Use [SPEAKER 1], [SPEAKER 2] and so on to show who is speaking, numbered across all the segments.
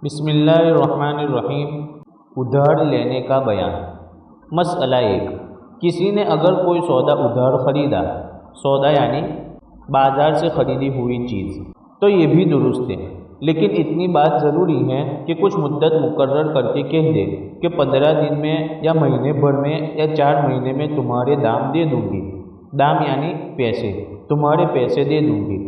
[SPEAKER 1] بسم اللہ الرحمن الرحیم۔ ادھار لینے کا بیان۔ مسئلہ 1، کسی نے اگر کوئی سودا ادھار خریدا، سودا یعنی بازار سے خریدی ہوئی چیز، تو یہ بھی درست ہے، لیکن اتنی بات ضروری ہے کہ کچھ مدت مقرر کر کے کہہ دے کہ 15 دن میں یا مہینے بھر میں یا 4 مہینے میں تمہارے دام دے دوں گی۔ دام یعنی پیسے، تمہارے پیسے دے دوں گی۔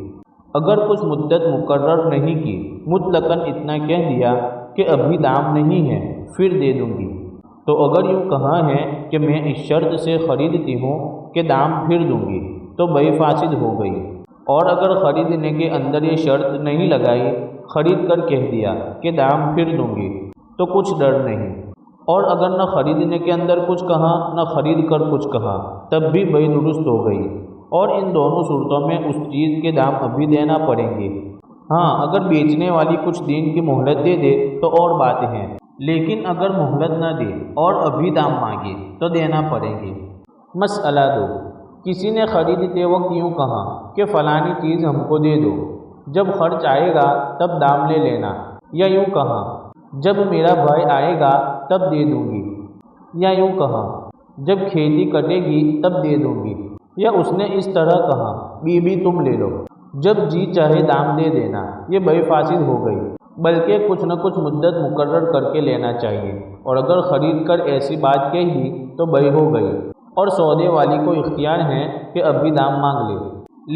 [SPEAKER 1] اگر کچھ مدت مقرر نہیں کی، مطلقاً اتنا کہہ دیا کہ ابھی دام نہیں ہے پھر دے دوں گی، تو اگر یوں کہا ہے کہ میں اس شرط سے خریدتی ہوں کہ دام پھر دوں گی، تو بیع فاسد ہو گئی۔ اور اگر خریدنے کے اندر یہ شرط نہیں لگائی، خرید کر کہہ دیا کہ دام پھر دوں گی، تو کچھ ڈر نہیں۔ اور اگر نہ خریدنے کے اندر کچھ کہا نہ خرید کر کچھ کہا، تب بھی بیع درست ہو گئی، اور ان دونوں صورتوں میں اس چیز کے دام ابھی دینا پڑیں گے۔ ہاں، اگر بیچنے والی کچھ دن کی مہلت دے دے تو اور بات ہے، لیکن اگر مہلت نہ دے اور ابھی دام مانگے تو دینا پڑیں گے۔ مسئلہ 2، کسی نے خریدتے وقت یوں کہا کہ فلانی چیز ہم کو دے دو، جب خرچ آئے گا تب دام لے لینا، یا یوں کہا جب میرا بھائی آئے گا تب دے دوں گی، یا یوں کہا جب کھیتی کٹے گی تب دے دوں گی، یا اس نے اس طرح کہا بیوی تم لے لو، جب جی چاہے دام دے دینا، یہ بیع فاسد ہو گئی۔ بلکہ کچھ نہ کچھ مدت مقرر کر کے لینا چاہیے، اور اگر خرید کر ایسی بات کہی تو بیع ہو گئی، اور سودے والی کو اختیار ہے کہ ابھی دام مانگ لے،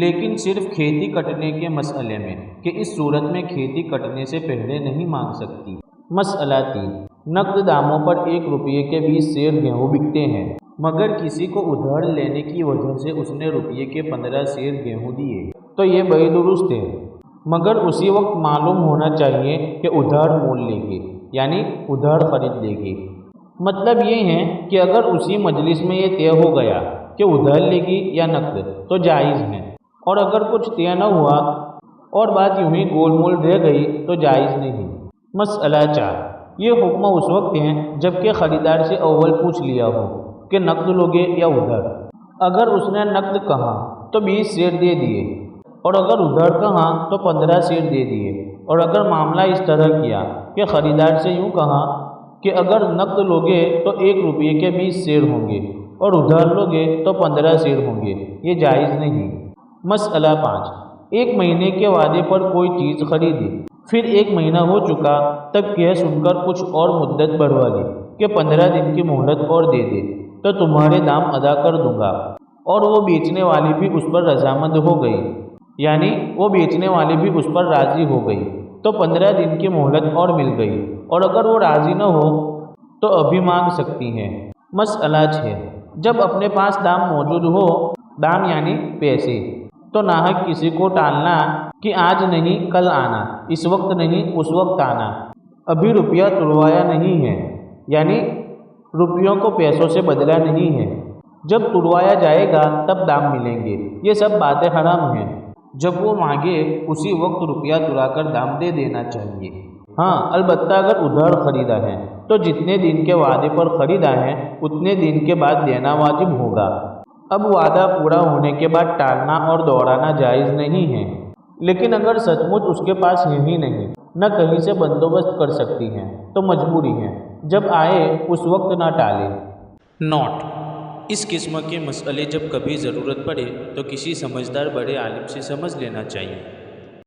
[SPEAKER 1] لیکن صرف کھیتی کٹنے کے مسئلے میں، کہ اس صورت میں کھیتی کٹنے سے پہلے نہیں مانگ سکتی۔ مسئلہ 3، نقد داموں پر 1 روپے کے 20 سیر گیہوں بکتے ہیں، مگر کسی کو ادھار لینے کی وجہ سے اس نے روپے کے 15 سیر گیہوں دیے، تو یہ بیع درست ہے، مگر اسی وقت معلوم ہونا چاہیے کہ ادھار مول لے گی، یعنی ادھار خرید لے گی۔ مطلب یہ ہے کہ اگر اسی مجلس میں یہ طے ہو گیا کہ ادھار لے گی یا نقد تو جائز ہے، اور اگر کچھ طے نہ ہوا اور بات یوں ہی گول مول رہ گئی تو جائز نہیں۔ مسئلہ 4، یہ حکم اس وقت ہے جب کہ خریدار سے اول پوچھ لیا ہو کہ نقد لوگے یا ادھار۔ اگر اس نے نقد کہا تو 20 سیر دے دیے، اور اگر ادھار کہا تو 15 سیر دے دیے۔ اور اگر معاملہ اس طرح کیا کہ خریدار سے یوں کہا کہ اگر نقد لوگے تو 1 روپے کے 20 سیر ہوں گے، اور ادھار لوگے تو 15 سیر ہوں گے، یہ جائز نہیں۔ مسئلہ 5، 1 مہینے کے وعدے پر کوئی چیز خریدی، پھر 1 مہینہ ہو چکا تب کہہ سن کر کچھ اور مدت بڑھوا لی کہ 15 دن کی مہلت اور دے دے تو تمہارے دام ادا کر دوں گا، اور وہ بیچنے والی بھی اس پر رضامند ہو گئی، یعنی وہ بیچنے والی بھی اس پر راضی ہو گئی، تو 15 دن کی مہلت اور مل گئی، اور اگر وہ راضی نہ ہو تو ابھی مانگ سکتی ہیں۔ مسئلہ 6، جب اپنے پاس دام موجود ہو، دام یعنی پیسے، تو ناحق کسی کو ٹالنا کہ آج نہیں کل آنا، اس وقت نہیں اس وقت آنا، ابھی روپیہ تروایا نہیں ہے، یعنی روپیوں کو پیسوں سے بدلا نہیں ہے، جب تروایا جائے گا تب دام ملیں گے، یہ سب باتیں حرام ہیں۔ جب وہ مانگے اسی وقت روپیہ ترا کر دام دے دینا چاہیے۔ ہاں، البتہ اگر ادھار خریدا ہے تو جتنے دن کے وعدے پر خریدا ہے اتنے دن کے بعد دینا واجب ہوگا۔ اب وعدہ پورا ہونے کے بعد ٹالنا اور دوڑانا جائز نہیں ہے، لیکن اگر سچ مچ اس کے پاس ہے ہی نہیں، نہ کہیں سے بندوبست کر سکتی ہیں، تو مجبوری ہے، جب آئے اس وقت نہ ٹالے۔
[SPEAKER 2] نوٹ: اس قسم کے مسئلے جب کبھی ضرورت پڑے تو کسی سمجھدار بڑے عالم سے سمجھ لینا چاہیے۔